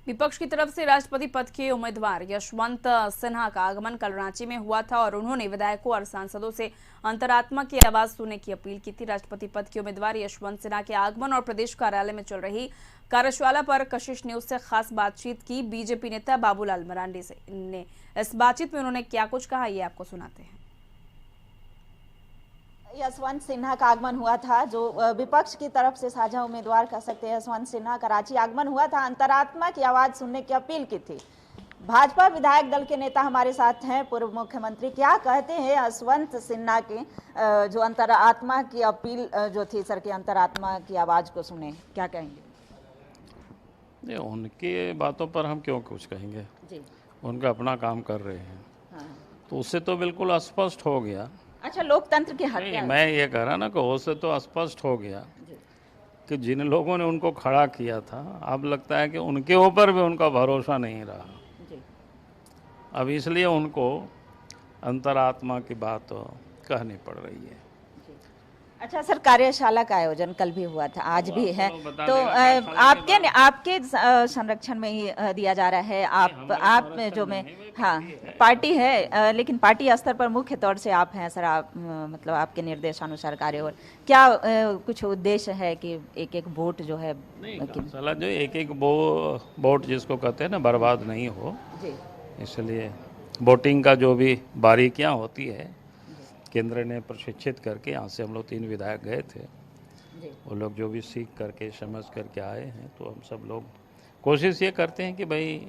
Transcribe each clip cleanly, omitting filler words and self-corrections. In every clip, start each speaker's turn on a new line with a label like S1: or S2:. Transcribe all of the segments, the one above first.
S1: विपक्ष की तरफ से राष्ट्रपति पद के उम्मीदवार यशवंत सिन्हा का आगमन कल रांची में हुआ था और उन्होंने विधायकों और सांसदों से अंतरात्मा की आवाज सुनने की अपील की थी। राष्ट्रपति पद के उम्मीदवार यशवंत सिन्हा के आगमन और प्रदेश कार्यालय में चल रही कार्यशाला पर कशिश न्यूज से खास बातचीत की बीजेपी नेता बाबूलाल मरांडी से। इस बातचीत में उन्होंने क्या कुछ कहा, ये आपको सुनाते हैं।
S2: यशवंत सिन्हा का आगमन हुआ था, जो विपक्ष की तरफ से साझा उम्मीदवार कह सकते हैं। यशवंत सिन्हा का रांची आगमन हुआ था, अंतरात्मा की आवाज सुनने की अपील की थी। भाजपा विधायक दल के नेता हमारे साथ हैं, पूर्व मुख्यमंत्री। क्या कहते हैं यशवंत सिन्हा के जो अंतरात्मा की अपील जो थी, सर की अंतरात्मा की आवाज को सुने, क्या कहेंगे?
S3: नहीं, उनकी बातों पर हम क्यों कुछ कहेंगे जी। उनका अपना काम कर रहे हैं। हाँ। तो उससे तो बिल्कुल स्पष्ट हो गया।
S2: अच्छा, लोकतंत्र की हत्या।
S3: मैं ये कह रहा ना कि उससे तो स्पष्ट हो गया कि जिन लोगों ने उनको खड़ा किया था, अब लगता है कि उनके ऊपर भी उनका भरोसा नहीं रहा जी। अब इसलिए उनको अंतरात्मा की बात कहनी पड़ रही है।
S2: अच्छा सर, कार्यशाला का आयोजन कल भी हुआ था, आज भी है, तो आपके संरक्षण में ही दिया जा रहा है। आप जो में हाँ पार्टी है, लेकिन पार्टी स्तर पर मुख्य तौर से आप हैं सर। आप मतलब आपके निर्देशानुसार कार्य, और क्या कुछ उद्देश्य है कि एक एक वोट जो है
S3: साला जो एक एक वोट जिसको कहते हैं ना, बर्बाद नहीं हो, इसलिए वोटिंग का जो भी बारीकियां होती है केंद्र ने प्रशिक्षित करके, यहाँ से हम लोग 3 विधायक गए थे, वो लोग जो भी सीख करके समझ करके आए हैं। तो हम सब लोग कोशिश ये करते हैं कि भाई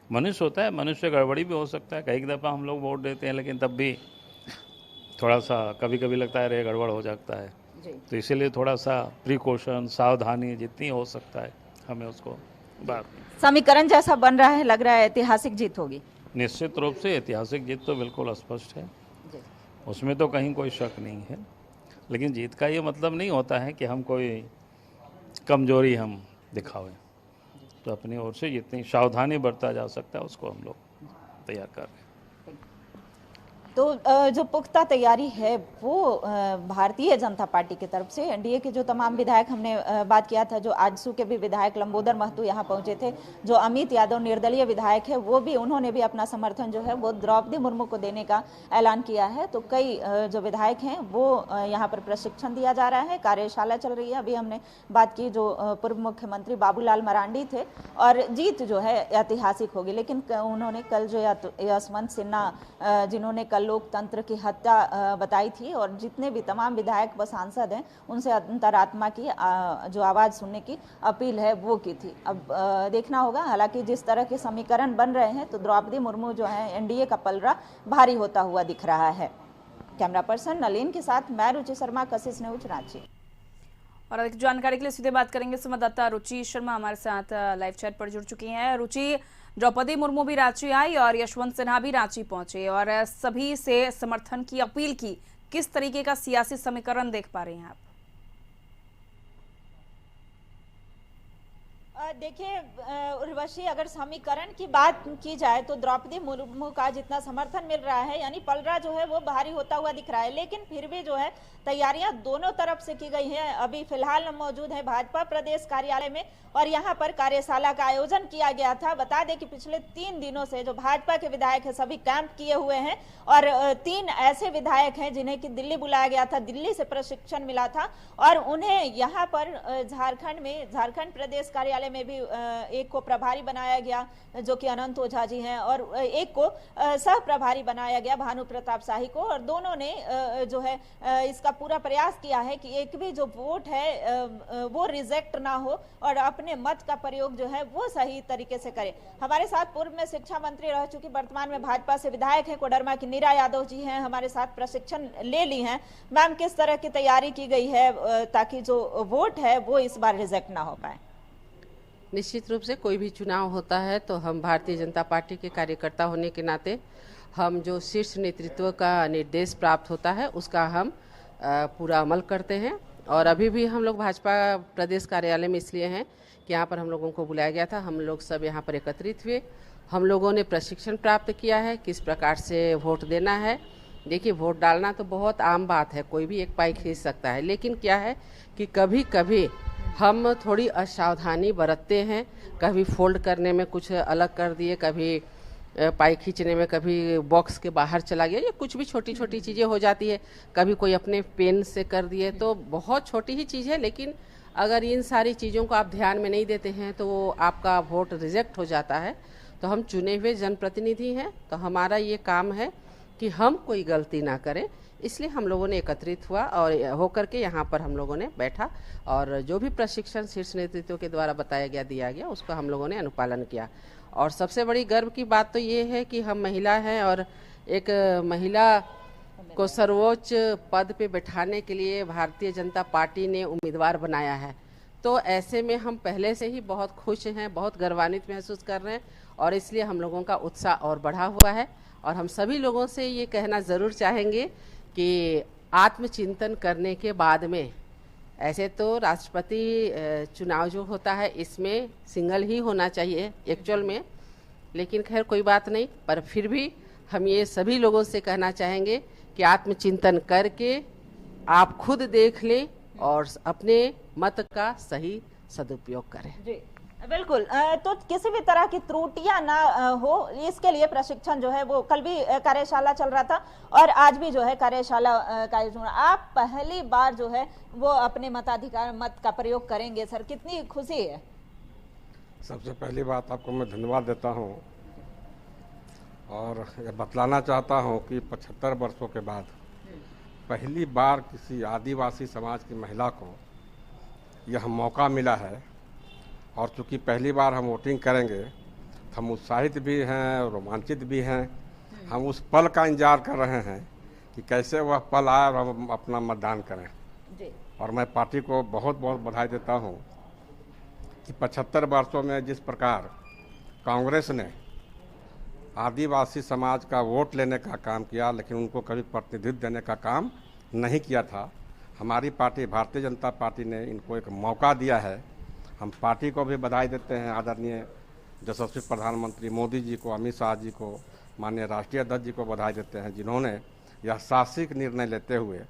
S3: मनुष्य होता है, मनुष्य गड़बड़ी भी हो सकता है। कई दफ़ा हम लोग वोट देते हैं, लेकिन तब भी थोड़ा सा कभी कभी लगता है रे गड़बड़ हो जाता है। तो इसीलिए थोड़ा सा प्रिकॉशन, सावधानी जितनी हो सकता है हमें उसको
S2: समीकरण जैसा बन रहा है, लग रहा है ऐतिहासिक जीत होगी।
S3: निश्चित रूप से ऐतिहासिक जीत तो बिल्कुल स्पष्ट है, उसमें तो कहीं कोई शक नहीं है। लेकिन जीत का ये मतलब नहीं होता है कि हम कोई कमजोरी हम दिखावें। तो अपनी ओर से जितनी सावधानी बरता जा सकता है उसको हम लोग तैयार कर रहे हैं।
S2: तो जो पुख्ता तैयारी है वो भारतीय जनता पार्टी की तरफ से, एनडीए के जो तमाम विधायक, हमने बात किया था, जो आजसू के भी विधायक लंबोदर महतो यहाँ पहुंचे थे, जो अमित यादव निर्दलीय विधायक है, वो भी, उन्होंने भी अपना समर्थन जो है वो द्रौपदी मुर्मू को देने का ऐलान किया है। तो कई जो विधायक हैं वो यहाँ पर प्रशिक्षण दिया जा रहा है, कार्यशाला चल रही है। अभी हमने बात की जो पूर्व मुख्यमंत्री बाबूलाल मरांडी थे, और जीत जो है ऐतिहासिक होगी। लेकिन उन्होंने कल जो यशवंत सिन्हा जिन्होंने कल लोकतंत्र की हत्या बताई थी, और जितने भी तमाम विधायक व सांसद हैं उनसे अंतरात्मा की जो आवाज सुनने की अपील है वो की थी। अब देखना होगा। हालांकि जिस तरह के समीकरण बन रहे हैं, तो द्रौपदी मुर्मू जो है, एनडीए का पलड़ा भारी होता हुआ दिख रहा है। कैमरा पर्सन नलिन के साथ मैं रुचि शर्मा, कशिश न्यूज, रांची।
S1: और अधिक जानकारी के लिए सीधे बात करेंगे संवाददाता रुचि शर्मा हमारे साथ लाइव चैट पर जुड़ चुकी हैं। रुचि, द्रौपदी मुर्मू भी रांची आई और यशवंत सिन्हा भी रांची पहुंचे और सभी से समर्थन की अपील की। किस तरीके का सियासी समीकरण देख पा रहे हैं आप?
S2: देखिए उर्वशी, अगर समीकरण की बात की जाए तो द्रौपदी मुर्मू का जितना समर्थन मिल रहा है, यानी पलड़ा जो है वो भारी होता हुआ दिख रहा है। लेकिन फिर भी जो है तैयारियां दोनों तरफ से की गई हैं। अभी फिलहाल हम मौजूद हैं भाजपा प्रदेश कार्यालय में, और यहाँ पर कार्यशाला का आयोजन किया गया था। बता दें कि पिछले 3 दिनों से जो भाजपा के विधायक है सभी कैंप किए हुए हैं, और 3 ऐसे विधायक हैं जिन्हें कि दिल्ली बुलाया गया था, दिल्ली से प्रशिक्षण मिला था, और उन्हें यहाँ पर झारखंड में, झारखंड प्रदेश कार्यालय में भी एक को प्रभारी बनाया गया जो कि अनंत ओझा जी हैं, और एक को सह प्रभारी बनाया गया भानु प्रताप शाही को। और दोनों ने जो है इसका पूरा प्रयास किया है कि एक भी जो वोट है वो रिजेक्ट ना हो, और अपने मत का प्रयोग जो है वो सही तरीके से करें। हमारे साथ पूर्व में शिक्षा मंत्री रह चुकी, वर्तमान में भाजपा से विधायक हैं, कोडरमा की नीरा यादव जी हैं, हमारे साथ प्रशिक्षण ले ली हैं। मैम, किस तरह की तैयारी की गई है ताकि जो वोट है वो इस बार रिजेक्ट ना हो पाए?
S4: निश्चित रूप से कोई भी चुनाव होता है तो हम भारतीय जनता पार्टी के कार्यकर्ता होने के नाते हम जो शीर्ष नेतृत्व का निर्देश प्राप्त होता है उसका हम पूरा अमल करते हैं। और अभी भी हम लोग भाजपा प्रदेश कार्यालय में इसलिए हैं कि यहाँ पर हम लोगों को बुलाया गया था, हम लोग सब यहाँ पर एकत्रित हुए, हम लोगों ने प्रशिक्षण प्राप्त किया है किस प्रकार से वोट देना है। देखिए, वोट डालना तो बहुत आम बात है, कोई भी एक पाई खींच सकता है, लेकिन क्या है कि कभी कभी हम थोड़ी असावधानी बरतते हैं। कभी फोल्ड करने में कुछ अलग कर दिए, कभी पाई खींचने में कभी बॉक्स के बाहर चला गया, या कुछ भी छोटी छोटी चीज़ें हो जाती है। कभी कोई अपने पेन से कर दिए, तो बहुत छोटी ही चीज़ है, लेकिन अगर इन सारी चीज़ों को आप ध्यान में नहीं देते हैं तो वो आपका वोट रिजेक्ट हो जाता है। तो हम चुने हुए जनप्रतिनिधि हैं, तो हमारा ये काम है कि हम कोई गलती ना करें। इसलिए हम लोगों ने एकत्रित हुआ और होकर के यहाँ पर हम लोगों ने बैठा, और जो भी प्रशिक्षण शीर्ष नेतृत्व के द्वारा बताया गया, दिया गया, उसका हम लोगों ने अनुपालन किया। और सबसे बड़ी गर्व की बात तो ये है कि हम महिला हैं, और एक महिला को सर्वोच्च पद पे बैठाने के लिए भारतीय जनता पार्टी ने उम्मीदवार बनाया है। तो ऐसे में हम पहले से ही बहुत खुश हैं, बहुत गर्वान्वित महसूस कर रहे हैं, और इसलिए हम लोगों का उत्साह और बढ़ा हुआ है। और हम सभी लोगों से ये कहना ज़रूर चाहेंगे कि आत्मचिंतन करने के बाद में, ऐसे तो राष्ट्रपति चुनाव जो होता है इसमें सिंगल ही होना चाहिए एक्चुअल में, लेकिन खैर कोई बात नहीं, पर फिर भी हम ये सभी लोगों से कहना चाहेंगे कि आत्मचिंतन करके आप खुद देख लें और अपने मत का सही सदुपयोग करें।
S2: जी बिल्कुल। तो किसी भी तरह की त्रुटियां ना हो, इसके लिए प्रशिक्षण जो है वो कल भी कार्यशाला चल रहा था और आज भी जो है कार्यशाला का आयोजन। आप पहली बार जो है वो अपने मताधिकार मत का प्रयोग करेंगे सर, कितनी खुशी है?
S5: सबसे पहली बात आपको मैं धन्यवाद देता हूं और यह बतलाना चाहता हूं कि 75 वर्षों के बाद पहली बार किसी आदिवासी समाज की महिला को यह मौका मिला है। और चूँकि पहली बार हम वोटिंग करेंगे, हम उत्साहित भी हैं, रोमांचित भी हैं। हम उस पल का इंतजार कर रहे हैं कि कैसे वह पल आए और हम अपना मतदान करें।
S2: जी।
S5: और मैं पार्टी को बहुत बहुत बधाई देता हूं कि 75 वर्षों में जिस प्रकार कांग्रेस ने आदिवासी समाज का वोट लेने का काम किया, लेकिन उनको कभी प्रतिनिधित्व देने का काम नहीं किया था, हमारी पार्टी भारतीय जनता पार्टी ने इनको एक मौका दिया है। हम पार्टी को भी बधाई देते हैं, आदरणीय यशस्वी प्रधानमंत्री मोदी जी को, अमित शाह जी को, माननीय राष्ट्रीय अध्यक्ष जी को बधाई देते हैं, जिन्होंने यह साहसिक निर्णय लेते हुए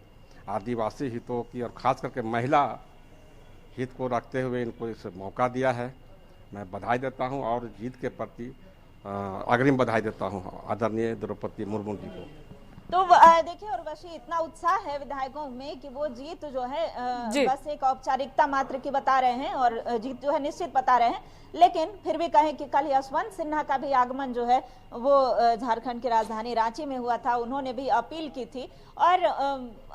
S5: आदिवासी हितों की और खास करके महिला हित को रखते हुए इनको इस मौका दिया है। मैं बधाई देता हूं और जीत के प्रति अग्रिम बधाई देता हूं आदरणीय द्रौपदी मुर्मू जी को।
S2: तो देखिए उर्वशी, इतना उत्साह है विधायकों में कि वो जीत जो है बस एक औपचारिकता मात्र की बता रहे हैं और जीत जो है निश्चित बता रहे हैं, लेकिन फिर भी कहें कि कल यशवंत सिन्हा का भी आगमन जो है वो झारखंड की राजधानी रांची में हुआ था। उन्होंने भी अपील की थी और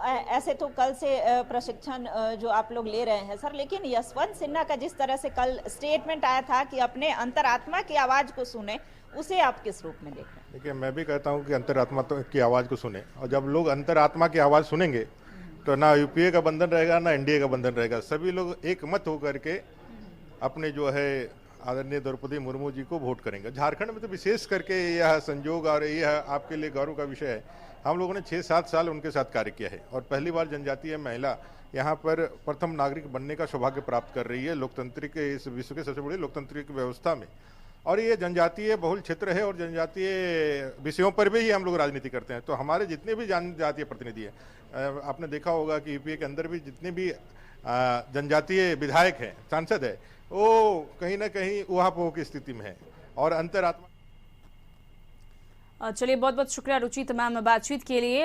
S2: ऐसे तो कल से प्रशिक्षण जो आप लोग ले रहे हैं सर, लेकिन यशवंत सिन्हा का जिस तरह से कल स्टेटमेंट आया था कि अपने अंतरात्मा की आवाज को सुने, उसे आप किस रूप में देख रहे हैं?
S6: देखिए, मैं भी कहता हूं कि अंतरात्मा की आवाज़ को सुने, और जब लोग अंतरात्मा की आवाज़ सुनेंगे तो ना यूपीए का बंधन रहेगा ना एनडीए का बंधन रहेगा। सभी लोग एक मत होकर के अपने जो है आदरणीय द्रौपदी मुर्मू जी को वोट करेंगे। झारखंड में तो विशेष करके यह संजोग और यह आपके लिए गौरव का विषय है। हम लोगों ने 6-7 साल उनके साथ कार्य किया है और पहली बार जनजातीय महिला यहाँ पर प्रथम नागरिक बनने का सौभाग्य प्राप्त कर रही है लोकतांत्रिक, इस विश्व के सबसे बड़ी लोकतांत्रिक व्यवस्था में। और ये जनजातीय बहुल क्षेत्र है और जनजातीय विषयों पर भी ही हम लोग राजनीति करते हैं। तो हमारे जितने भी जनजातीय प्रतिनिधि हैं, आपने देखा होगा कि यूपीए के अंदर भी जितने भी जनजातीय विधायक हैं, सांसद है, वो कहीं ना कहीं ऊहापोह की स्थिति में है और अंतरात्मा।
S1: चलिए, बहुत बहुत शुक्रिया रुचि तमाम बातचीत के लिए।